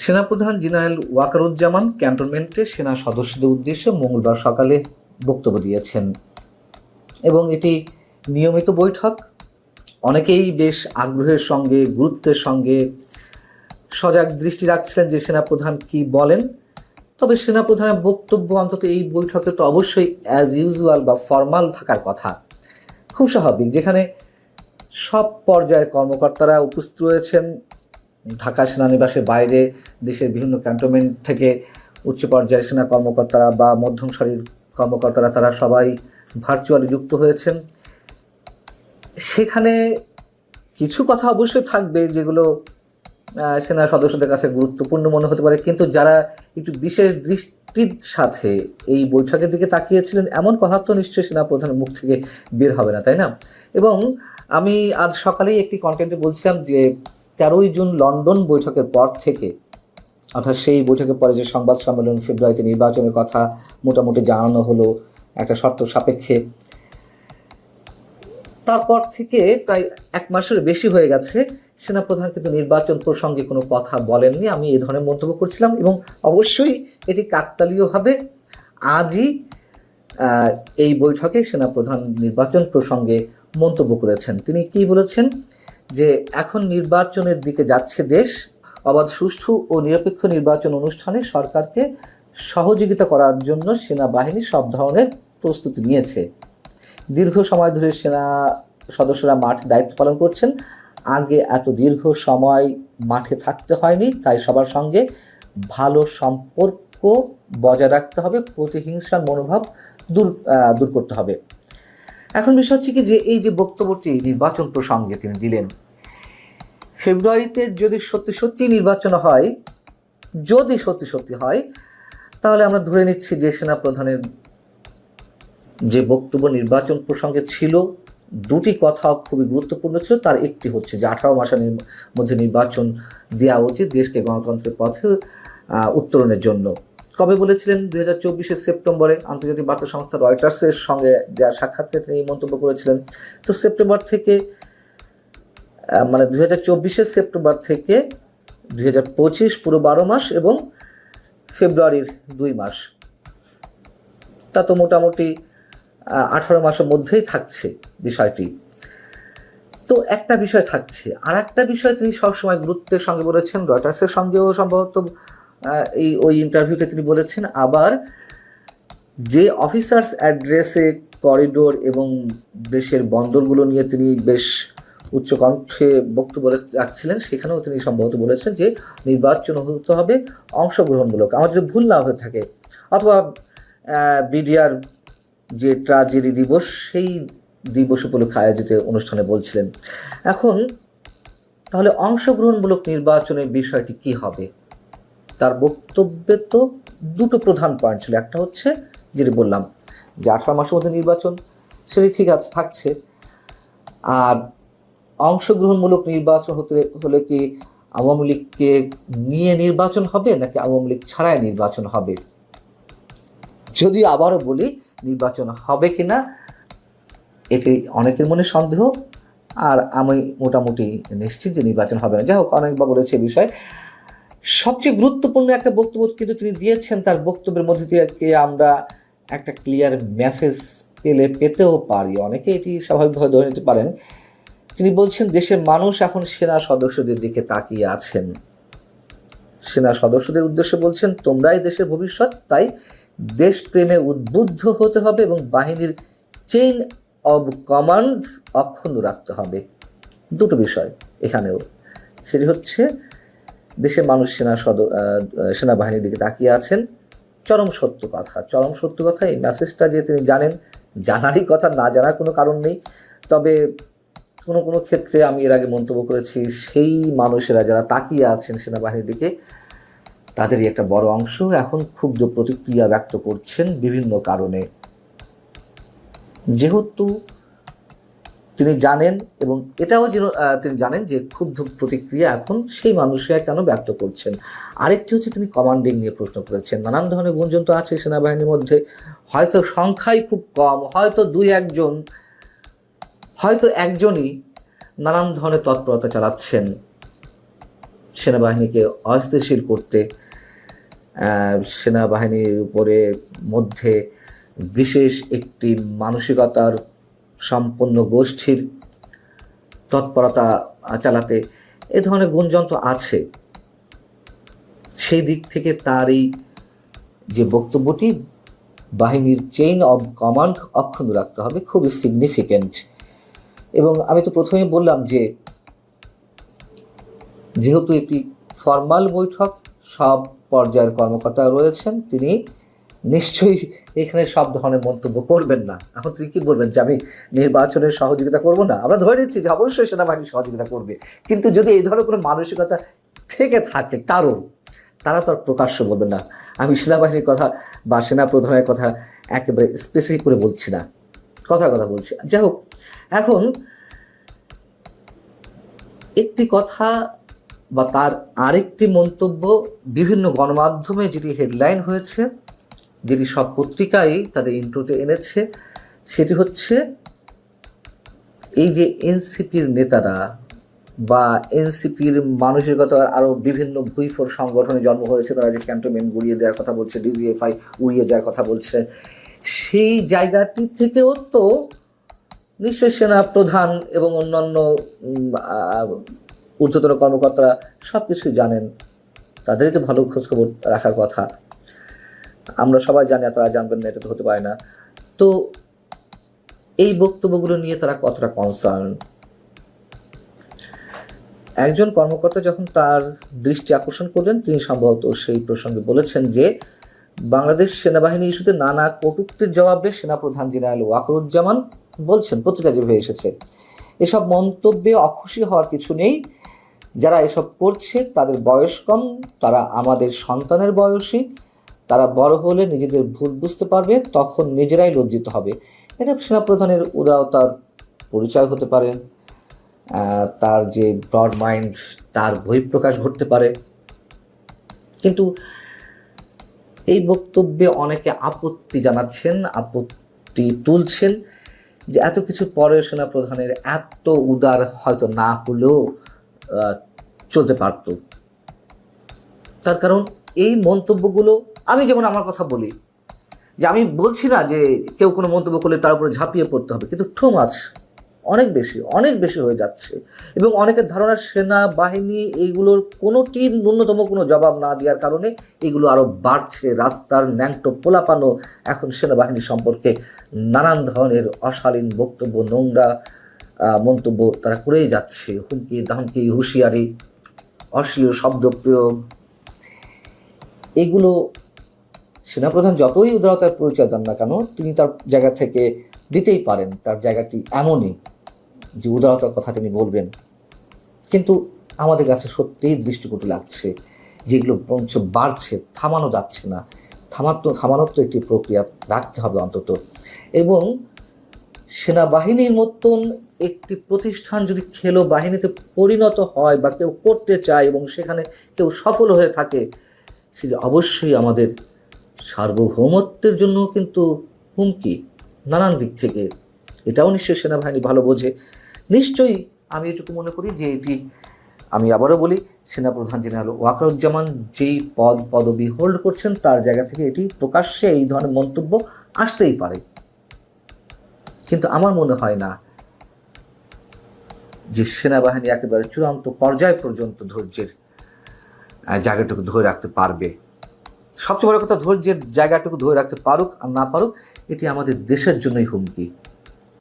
সেনাপ্রধান জেনারেল ওয়াকারুজ্জামান ক্যান্টনমেন্টে সেনা সদস্যদের উদ্দেশ্যে মঙ্গলবার সকালে বক্তব্য দিয়েছেন এবং এটি নিয়মিত বৈঠক। অনেকেই বেশ আগ্রহের সঙ্গে গুরুত্বের সঙ্গে সজাগ দৃষ্টি রাখছিলেন যে সেনাপ্রধান কি বলেন। তবে সেনাপ্রধানের বক্তব্য অন্তত এই বৈঠকে তো অবশ্যই অ্যাজ ইউজুয়াল বা ফর্মাল থাকার কথা, খুব স্বাভাবিক, যেখানে সব পর্যায়ের কর্মকর্তারা উপস্থিত রয়েছেন। ঢাকা সেনানিবাসের বাইরে দেশের বিভিন্ন ক্যান্টনমেন্ট থেকে উচ্চ পর্যায়ের সেনা কর্মকর্তারা বা মধ্যম সারির কর্মকর্তারা তারা সবাই ভার্চুয়ালি যুক্ত হয়েছেন। সেখানে কিছু কথা অবশ্যই থাকবে যেগুলো সেনা সদস্যদের কাছে গুরুত্বপূর্ণ মনে হতে পারে, কিন্তু যারা একটু বিশেষ দৃষ্টির সাথে এই বৈঠকের দিকে তাকিয়েছিলেন এমন কথা তো নিশ্চয়ই সেনাপ্রধানের মুখ থেকে বের হবে না, তাই না? এবং আমি আজ সকালেই একটি কন্টেন্টে বলছিলাম যে 13ই জুন লন্ডন বৈঠকের পর থেকে, অর্থাৎ সেই বৈঠকের পরে যে সংবাদ সম্মেলন, ফেব্রুয়ারিতে নির্বাচনের কথা মোটামুটি জানানো হলো একটা শর্ত সাপেক্ষে, তারপর থেকে প্রায় এক মাসের বেশি হয়ে গেছে সেনাপ্রধান কিন্তু নির্বাচন প্রসঙ্গে কোনো কথা বলেননি। আমি এই ধরনের মন্তব্য করছিলাম এবং অবশ্যই এটি কাকতালীয়ভাবে আজই এই বৈঠকে সেনাপ্রধান নির্বাচন প্রসঙ্গে মন্তব্য করেছেন। তিনি কি বলেছেন যে এখন নির্বাচনের দিকে যাচ্ছে দেশ, অবাধ, সুষ্ঠু ও নিরপেক্ষ নির্বাচন অনুষ্ঠানে সরকারকে সহযোগিতা করার জন্য সেনাবাহিনী সব ধরনের প্রস্তুতি নিয়েছে। দীর্ঘ সময় ধরে সেনা সদস্যরা মাঠে দায়িত্ব পালন করছেন। আগে এত দীর্ঘ সময় মাঠে থাকতে হয়নি, তাই সবার সঙ্গে ভালো সম্পর্ক বজায় রাখতে হবে, প্রতিহিংসার মনোভাব দূর করতে হবে। এখন বিষয় হচ্ছে কি যে এই যে বক্তব্যটি নির্বাচন প্রসঙ্গে তিনি দিলেন, ফেব্রুয়ারিতে যদি সত্যি সত্যি নির্বাচন হয়, যদি সত্যি সত্যি হয়, তাহলে আমরা ধরে নিচ্ছি যে সেনাপ্রধানের যে বক্তব্য নির্বাচন প্রসঙ্গে ছিল, দুটি কথা খুবই গুরুত্বপূর্ণ ছিল। তার একটি হচ্ছে যে 18 মাসের মধ্যে নির্বাচন দেওয়া উচিত দেশকে গণতন্ত্রের পথে উত্তরণের জন্য। কবে বলেছিলেন? 2024 সেপ্টেম্বরে আন্তর্জাতিক বার্তা সংস্থা রয়টার্সের সঙ্গে যা সাক্ষাৎকারে তিনি এই মন্তব্য করেছিলেন। তো সেপ্টেম্বর থেকে মানে 2024 সেপ্টেম্বর থেকে 2025 পুরো 12 মাস এবং ফেব্রুয়ারির 2 মাস, তা তো মোটামুটি 18 মাসের মধ্যেই থাকছে বিষয়টি। তো একটা বিষয় থাকছে, আর একটা বিষয় তিনি সবসময় গুরুত্বের সঙ্গে বলেছেন, রয়টার্সের সঙ্গেও সম্ভবত ওই ইন্টারভিউতে তিনি বলেছেন। আবার যে অফিসার্স অ্যাড্রেসে করিডোর এবং দেশের বন্দরগুলো নিয়ে তিনি বেশ উচ্চকণ্ঠে বক্তব্য রাখছিলেন, সেখানেও তিনি সম্ভবত বলেছেন যে নির্বাচন হতে হবে অংশগ্রহণমূলক। আমার যদি ভুল না হয়ে থাকে, অথবা বিডিআর যে ট্রাজেডি দিবস, সেই দিবস উপলক্ষে আয়োজিত অনুষ্ঠানে বলছিলেন। এখন তাহলে অংশগ্রহণমূলক নির্বাচনের বিষয়টি কি হবে? তার বক্তব্যে তো দুটো প্রধান পয়েন্ট ছিল। একটা হচ্ছে যেটি বললাম যে 18 মাসের মধ্যে নির্বাচন, সেটি ঠিক আছে, থাকছে। আর অংশগ্রহণমূলক নির্বাচন হলে কি আওয়ামী লীগকে নিয়ে নির্বাচন হবে নাকি আওয়ামী লীগ ছাড়াই নির্বাচন হবে? যদি আবারও বলি নির্বাচন হবে কিনা এটি অনেকের মনে সন্দেহ, আর আমি মোটামুটি নিশ্চিত যে নির্বাচন হবে না। যাই হোক, অনেকবার বলেছে বিষয়। সবচেয়ে গুরুত্বপূর্ণ একটা বক্তব্য কিন্তু তিনি দিয়েছেন। তার বক্তব্যের মধ্যে থেকে আমরা একটা ক্লিয়ার মেসেজ পেতেও পারি, অনেকে এটি স্বাভাবিকভাবে ধরে নিতে পারেন। তিনি বলছেন দেশের মানুষ এখন সেনা সদস্যদের দিকে তাকিয়ে আছেন। সেনা সদস্যদের উদ্দেশ্যে বলছেন, তোমরাই দেশের ভবিষ্যৎ, তাই দেশপ্রেমে উদ্বুদ্ধ হতে হবে এবং বাহিনীর চেইন অব কমান্ড অক্ষুণ্ণ রাখতে হবে। দুটো বিষয় এখানেও, সেটি হচ্ছে দেশের মানুষ সেনাবাহিনীর দিকে তাকিয়ে আছেন। চরম সত্য কথা, চরম সত্য কথা। এই মেসেজটা যে তিনি জানেন, জানারই কথা, না জানার কোনো কারণ নেই। তবে কোনো কোনো ক্ষেত্রে আমি এর আগে মন্তব্য করেছি, সেই মানুষেরা যারা তাকিয়ে আছেন সেনাবাহিনীর দিকে, তাদেরই একটা বড় অংশ এখন ক্ষুব্ধ প্রতিক্রিয়া ব্যক্ত করছেন বিভিন্ন কারণে। যেহেতু তিনি জানেন, এবং এটাও তিনি জানেন যে ক্ষুব্ধ প্রতিক্রিয়া এখন সেই মানুষরা কেন ব্যক্ত করছেন। আরেকটি হচ্ছে তিনি কমান্ডিং নিয়ে প্রশ্ন করেছেন। নানান ধরনের গুঞ্জন তো আছে সেনাবাহিনীর মধ্যে, হয়তো সংখ্যাই খুব কম, হয়তো দুই একজন, হয়তো একজনই নানান ধরনের তৎপরতা চালাচ্ছেন। সেনাবাহিনীকে অস্থিতিশীল করতে, সেনাবাহিনীর উপরে মধ্যে বিশেষ একটি মানসিকতার সম্পন্ন গোষ্ঠীর তৎপরতা চালাতে, এ ধরনের গুঞ্জন তো আছে। সেই দিক থেকে তার এই যে বক্তব্যটি বাহিনীর চেইন অব কমান্ড অক্ষুণ্ণ রাখতে হবে, খুবই সিগনিফিক্যান্ট। এবং আমি তো প্রথমেই বললাম যে যেহেতু একটি ফর্মাল বৈঠক, সব পর্যায়ের কর্মকর্তা রয়েছেন, তিনি নিশ্চয়ই এখানে সব ধরনের মন্তব্য করবেন না। এখন তিনি কি বলবেন যে আমি নির্বাচনের সহযোগিতা করব না? আমরা ধরে নিচ্ছি যে অবশ্যই সেনাবাহিনী সহযোগিতা করবে, কিন্তু যদি এই ধরনের কোনো মানসিকতা থেকে থাকে কারণ, তারা তো আর প্রকাশ্য বলবেন না। আমি সেনাবাহিনীর কথা বা সেনা প্রধানের কথা একেবারে স্পেসিফিক করে বলছি না, কথা বলছি। যাই হোক, এখন একটি কথা বা তার আরেকটি মন্তব্য বিভিন্ন গণমাধ্যমে যেটি হেডলাইন হয়েছে, যেটি সব পত্রিকায় তাদের ইন্ট্রোতে এনেছে, সেটি হচ্ছে এই যে এনসিপির নেতারা বা এনসিপির মানসিকতার আরও বিভিন্ন ভুইফোর সংগঠনে জন্ম হয়েছে, তারা যে ক্যান্টনমেন্ট গুড়িয়ে দেওয়ার কথা বলছে, ডিজিএফআই উড়িয়ে দেওয়ার কথা বলছে, সেই জায়গাটি থেকেও তো নিশ্চয়ই সেনা প্রধান এবং অন্যান্য ঊর্ধ্বতন কর্মকর্তারা সব কিছুই জানেন, তাদেরই তো ভালো খোঁজখবর রাখার কথা। আমরা সবাই জানি, তারা জানবেন না এটা তো হতে পারে না। তো এই বক্তব্যগুলো নিয়ে তারা কতটা কনসার্ন? একজন কর্মকর্তা যখন তার দৃষ্টি আকর্ষণ করলেন, তিনি সম্ভবত সেই প্রসঙ্গে বলেছেন যে বাংলাদেশ সেনাবাহিনী ইস্যুতে নানা কটূক্তির জবাবে সেনাপ্রধান জেনারেল ওয়াকারুজ্জামান বলছেন, পত্রিকা যেভাবে এসেছে, এসব মন্তব্যে অখুশি হওয়ার কিছু নেই। যারা এসব করছে তাদের বয়স কম, তারা আমাদের সন্তানের বয়সী, তারা বড় হলে নিজেদের ভুল বুঝতে পারবে, তখন নিজেরাই লজ্জিত হবে। এটা সেনাপ্রধানের উদারতার পরিচয় হতে পারে, তার যে ব্রড মাইন্ড, তার বহিঃপ্রকাশ ঘটতে পারে। কিন্তু এই বক্তব্যে অনেকে আপত্তি জানাচ্ছেন, আপত্তি তুলছেন যে এত কিছু পরে সেনাপ্রধানের এত উদার হয়তো না হলেও চলতে পারত। তার কারণ এই মন্তব্যগুলো, আমি যেমন আমার কথা বলি যে আমি বলছি না যে কেউ কোনো মন্তব্য করলে তার উপরে ঝাঁপিয়ে পড়তে হবে, কিন্তু টু মাচ, অনেক বেশি হয়ে যাচ্ছে। এবং অনেকের ধারণা সেনাবাহিনী এইগুলোর কোনোটি ন্যূনতম কোনো জবাব না দেওয়ার কারণে এগুলো আরও বাড়ছে। রাস্তার ন্যাংটো পোলাপানো এখন সেনাবাহিনী সম্পর্কে নানান ধরনের অশালীন বক্তব্য, নোংরা মন্তব্য তারা করেই যাচ্ছে, হুমকি ধামকি, হুঁশিয়ারি, অশ্লীল শব্দ প্রয়োগ। এগুলো সেনাপ্রধান যতই উদারতার পরিচয় দেন না কেন, তিনি তার জায়গা থেকে দিতেই পারেন, তার জায়গাটি এমনই যে উদারতার কথা তিনি বলবেন। কিন্তু আমাদের কাছে সত্যিই দৃষ্টিকটু লাগছে, যেগুলো বরঞ্চ বাড়ছে, থামানো যাচ্ছে না। থামানোর তো একটি প্রক্রিয়া রাখতে হবে অন্তত। এবং সেনাবাহিনীর মতন একটি প্রতিষ্ঠান যদি খেলো বাহিনীতে পরিণত হয় বা কেউ করতে চায় এবং সেখানে কেউ সফল হয়ে থাকে, সেটা অবশ্যই আমাদের সার্বভৌমত্বের জন্য কিন্তু হুমকি নানান দিক থেকে। এটাও নিশ্চয়ই সেনাবাহিনী ভালো বোঝে। নিশ্চয়ই আমি এটুকু মনে করি যে এটি, আমি আবারও বলি, সেনাপ্রধান জেনারেল ওয়াকারুজ্জামান যেই পদবি হোল্ড করছেন তার জায়গা থেকে এটি প্রকাশ্যে এই ধরনের মন্তব্য আসতেই পারে। কিন্তু আমার মনে হয় না যে সেনাবাহিনী একেবারে চূড়ান্ত পর্যায় পর্যন্ত ধৈর্যের জায়গাটুকু ধরে রাখতে পারবে। সবচেয়ে বড় কথা, ধৈর্যের জায়গাটুকু ধরে রাখতে পারুক আর না পারুক, এটি আমাদের দেশের জন্যই হুমকি।